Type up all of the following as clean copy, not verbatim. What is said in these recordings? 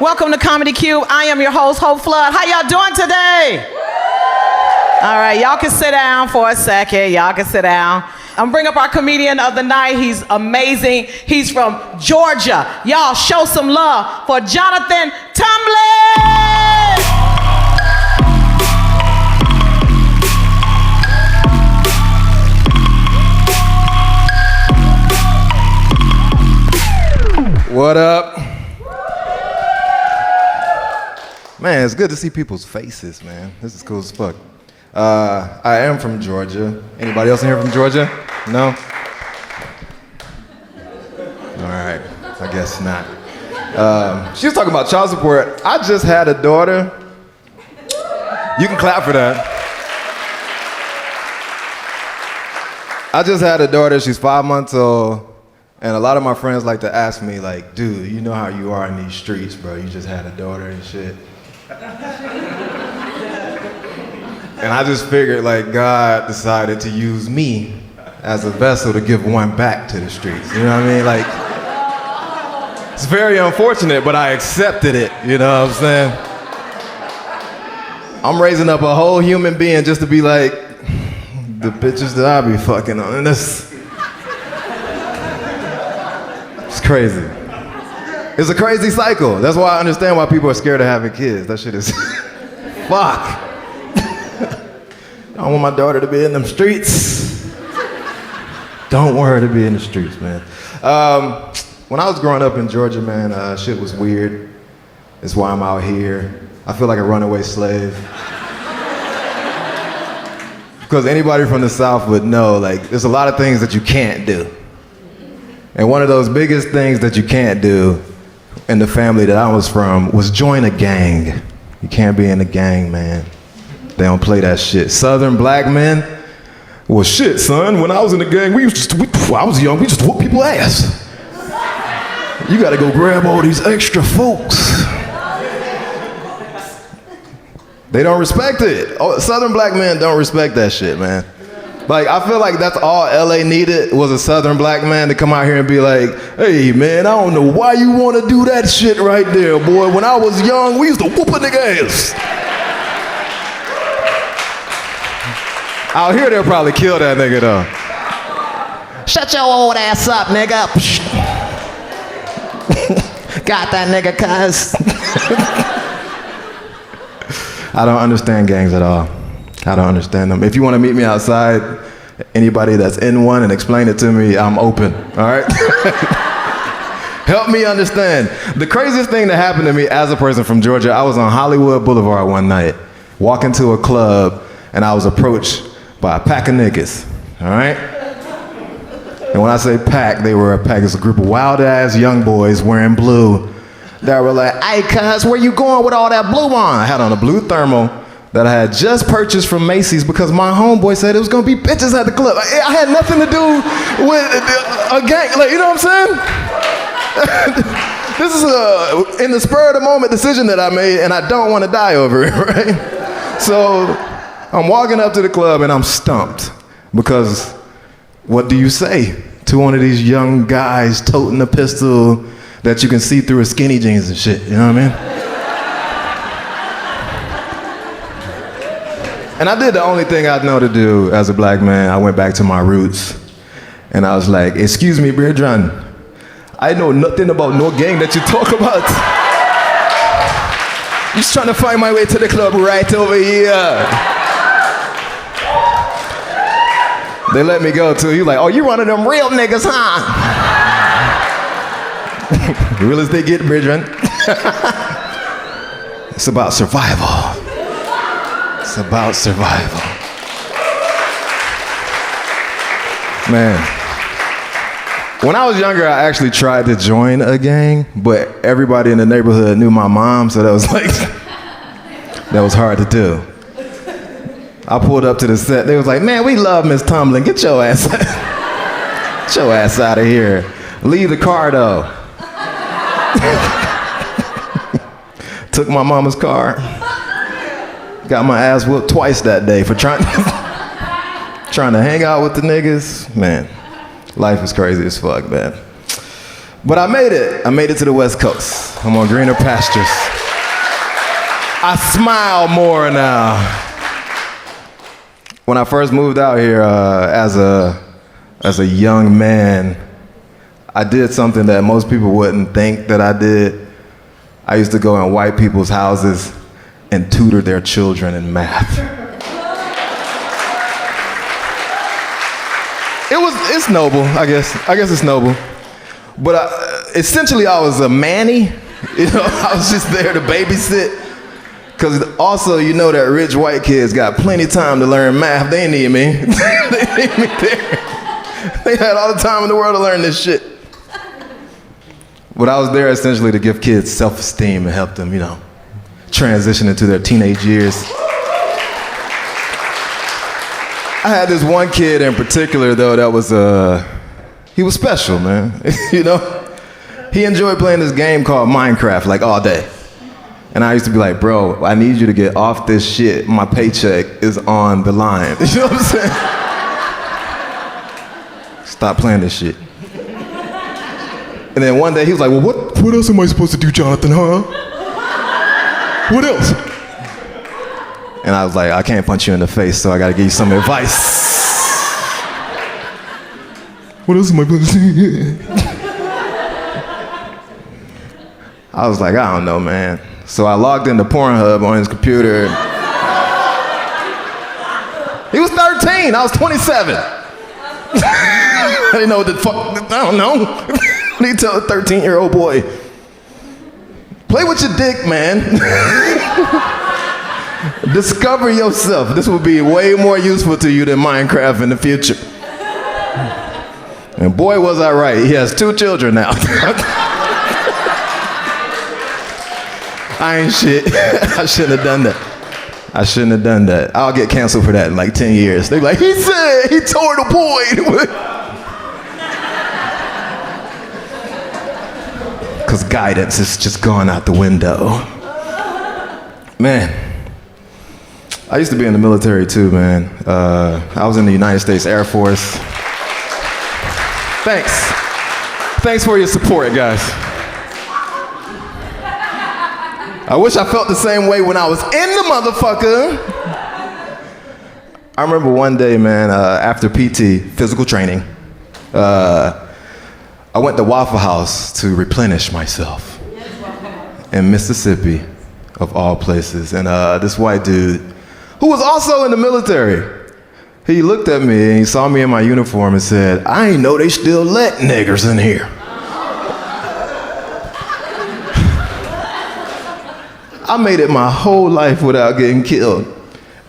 Welcome to Comedy Cube. I am your host, Hope Flood. How y'all doing today? All right, y'all can sit down for a second. Y'all can sit down. I'm bringing up our comedian of the night. He's amazing. He's from Georgia. Y'all show some love for Jonathan Tumblin. What up? Man, it's good to see people's faces, man. This is cool as fuck. I am from Georgia. Anybody else in here from Georgia? No? All right, I guess not. She was talking about child support. I just had a daughter. You can clap for that. I just had a daughter. She's 5 months old. And a lot of my friends like to ask me, like, dude, you know how you are in these streets, bro. You just had a daughter and shit. And I just figured, like, God decided to use me as a vessel to give one back to the streets. You know what I mean? Like, it's very unfortunate, but I accepted it. You know what I'm saying? I'm raising up a whole human being just to be like, the bitches that I be fucking on. And that's... It's crazy. It's a crazy cycle. That's why I understand why people are scared of having kids. That shit is fuck. I don't want my daughter to be in them streets. Don't want her to be in the streets, man. When I was growing up in Georgia, man, shit was weird. That's why I'm out here. I feel like a runaway slave. Because anybody from the South would know, like, there's a lot of things that you can't do. And one of those biggest things that you can't do in the family that I was from was join a gang. You can't be in a gang, man. They don't play that shit. Southern black men, well, shit, son, when I was in the gang, I was young, we just whoop people's ass. You gotta go grab all these extra folks. They don't respect it. Southern black men don't respect that shit, man. Like, I feel like that's all LA needed was a Southern black man to come out here and be like, hey, man, I don't know why you want to do that shit right there, boy. When I was young, we used to whoop a nigga ass. Out here, they'll probably kill that nigga, though. Shut your old ass up, nigga. Got that nigga, cuz. I don't understand gangs at all. I don't understand them. If you want to meet me outside, anybody that's in one and explain it to me, I'm open, all right? Help me understand. The craziest thing that happened to me as a person from Georgia, I was on Hollywood Boulevard one night, walking to a club, and I was approached by a pack of niggas, all right? And when I say pack, they were a pack. It's a group of wild-ass young boys wearing blue that were like, hey, cuz, where you going with all that blue on? I had on a blue thermal that I had just purchased from Macy's because my homeboy said it was gonna be bitches at the club. I had nothing to do with a gang, like, you know what I'm saying? This is in the spur of the moment decision that I made, and I don't wanna die over it, right? So I'm walking up to the club and I'm stumped because what do you say to one of these young guys toting a pistol that you can see through his skinny jeans and shit, you know what I mean? And I did the only thing I know to do as a black man. I went back to my roots. And I was like, excuse me, Birdran, I know nothing about no gang that you talk about. Just trying to find my way to the club right over here. They let me go too. You like, oh, you one of them real niggas, huh? Real as they get, Birdran. It's about survival. It's about survival. Man, when I was younger, I actually tried to join a gang, but everybody in the neighborhood knew my mom, so that was like, that was hard to do. I pulled up to the set, they was like, man, we love Miss Tumblin, get your ass out of here. Leave the car though. Took my mama's car. Got my ass whooped twice that day for trying to hang out with the niggas. Man, life is crazy as fuck, man. But I made it. I made it to the West Coast. I'm on greener pastures. I smile more now. When I first moved out here as a young man, I did something that most people wouldn't think that I did. I used to go in white people's houses and tutor their children in math. It's noble, I guess. I guess it's noble. But essentially, I was a manny. You know, I was just there to babysit. Because also, you know that rich white kids got plenty of time to learn math. They need me. They need me there. They had all the time in the world to learn this shit. But I was there essentially to give kids self-esteem and help them, you know, transition into their teenage years. I had this one kid in particular, though, that was, he was special, man. You know? He enjoyed playing this game called Minecraft, like, all day. And I used to be like, bro, I need you to get off this shit. My paycheck is on the line. You know what I'm saying? Stop playing this shit. And then one day he was like, well, what else am I supposed to do, Jonathan, huh? What else? And I was like, I can't punch you in the face, so I gotta give you some advice. What else am I supposed to do? I was like, I don't know, man. So I logged into Pornhub on his computer. He was 13, I was 27. I didn't know what the fuck, I don't know. What do you tell a 13-year-old boy? Play with your dick, man. Discover yourself. This will be way more useful to you than Minecraft in the future. And boy, was I right. He has 2 children now. I ain't shit. I shouldn't have done that. I shouldn't have done that. I'll get canceled for that in like 10 years. They're like, he said he tore the boy. Because guidance is just gone out the window. Man, I used to be in the military too, man. I was in the United States Air Force. Thanks. Thanks for your support, guys. I wish I felt the same way when I was in the motherfucker. I remember one day, man, after PT, physical training, I went to Waffle House to replenish myself in Mississippi, of all places. And this white dude, who was also in the military, he looked at me and he saw me in my uniform and said, I ain't know they still let niggers in here. I made it my whole life without getting killed.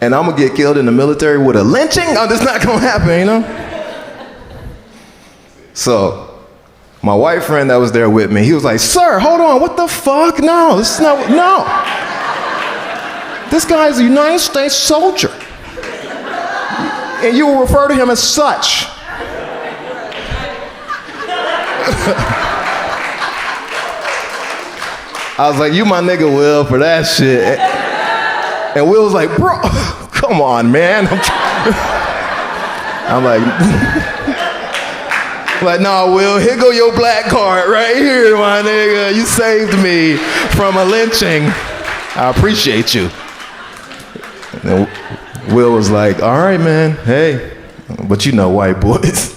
And I'm gonna get killed in the military with a lynching? Oh, that's not gonna happen, you know? So, my white friend that was there with me, he was like, sir, hold on, what the fuck? No, this is not, no. This guy is a United States soldier. And you will refer to him as such. I was like, you my nigga Will for that shit. And Will was like, bro, come on, man. I'm like, nah, Will, here go your black card right here, my nigga. You saved me from a lynching. I appreciate you. And Will was like, all right, man, hey. But you know white boys.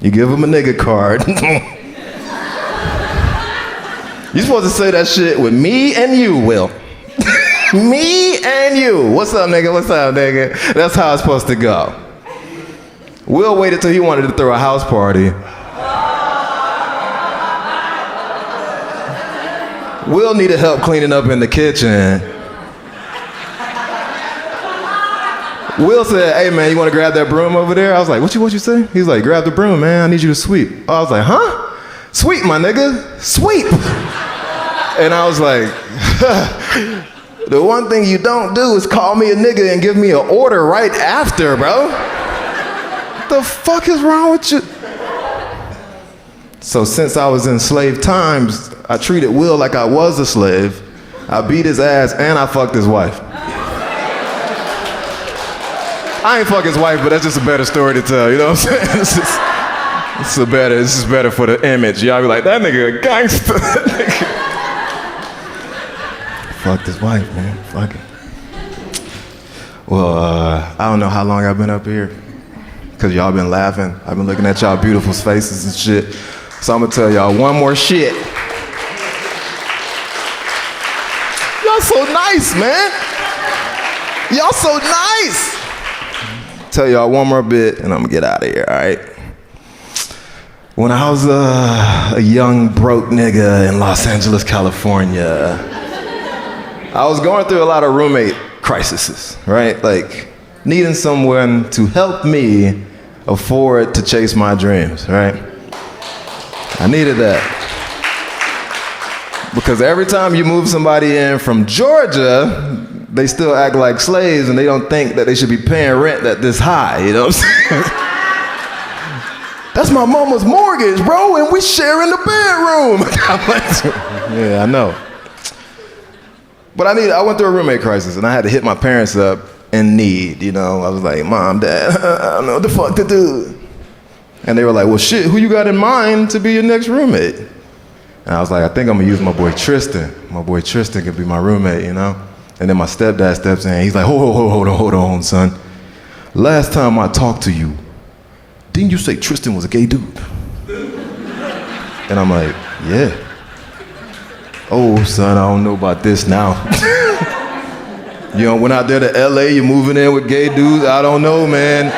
You give them a nigga card. You're supposed to say that shit with me and you, Will. Me and you. What's up, nigga? What's up, nigga? That's how it's supposed to go. Will waited till he wanted to throw a house party. Will needed help cleaning up in the kitchen. Will said, hey man, you want to grab that broom over there? I was like, what you say? He's like, grab the broom, man. I need you to sweep. I was like, huh? Sweep, my nigga. Sweep. And I was like, the one thing you don't do is call me a nigga and give me an order right after, bro. What the fuck is wrong with you? So since I was in slave times, I treated Will like I was a slave. I beat his ass and I fucked his wife. I ain't fuck his wife, but that's just a better story to tell, you know what I'm saying? This is better for the image. Y'all be like, that nigga a gangster. Fuck this wife, man. Fuck it. Well, I don't know how long I've been up here, because y'all been laughing. I've been looking at y'all beautiful faces and shit. So I'm gonna tell y'all one more shit. Y'all so nice, man. Y'all so nice. Tell y'all one more bit and I'm gonna get out of here, all right? When I was a young broke nigga in Los Angeles, California, I was going through a lot of roommate crises, right? Like needing someone to help me afford to chase my dreams, right? I needed that. Because every time you move somebody in from Georgia, they still act like slaves and they don't think that they should be paying rent that this high, you know what I'm saying? That's my mama's mortgage, bro, and we sharing the bedroom. Yeah, I know. But I went through a roommate crisis and I had to hit my parents up in need, you know. I was like, Mom, Dad, I don't know what the fuck to do. And they were like, well, shit, who you got in mind to be your next roommate? And I was like, I think I'm gonna use my boy Tristan. My boy Tristan could be my roommate, you know? And then my stepdad steps in. He's like, hold on, son. Last time I talked to you, didn't you say Tristan was a gay dude? And I'm like, yeah. Oh, son, I don't know about this now. You know, went out there to LA, you're moving in with gay dudes. I don't know, man.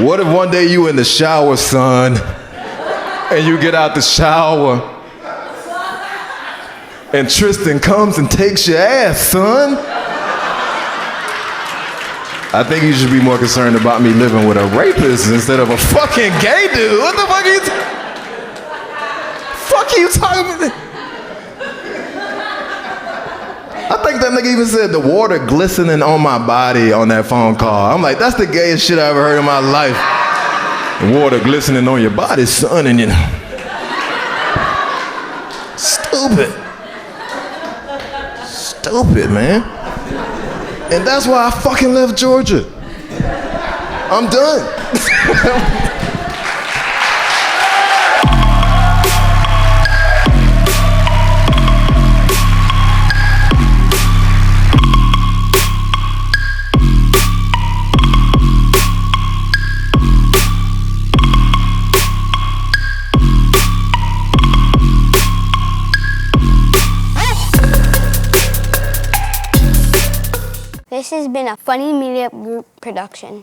What if one day you in the shower, son, and you get out the shower, and Tristan comes and takes your ass, son? I think you should be more concerned about me living with a rapist instead of a fucking gay dude. What the fuck are you talking about? I think that nigga even said the water glistening on my body on that phone call. I'm like, that's the gayest shit I ever heard in my life. The water glistening on your body, son, and you know. Stupid, man. And that's why I fucking left Georgia. I'm done. This has been a Funny Media Group production.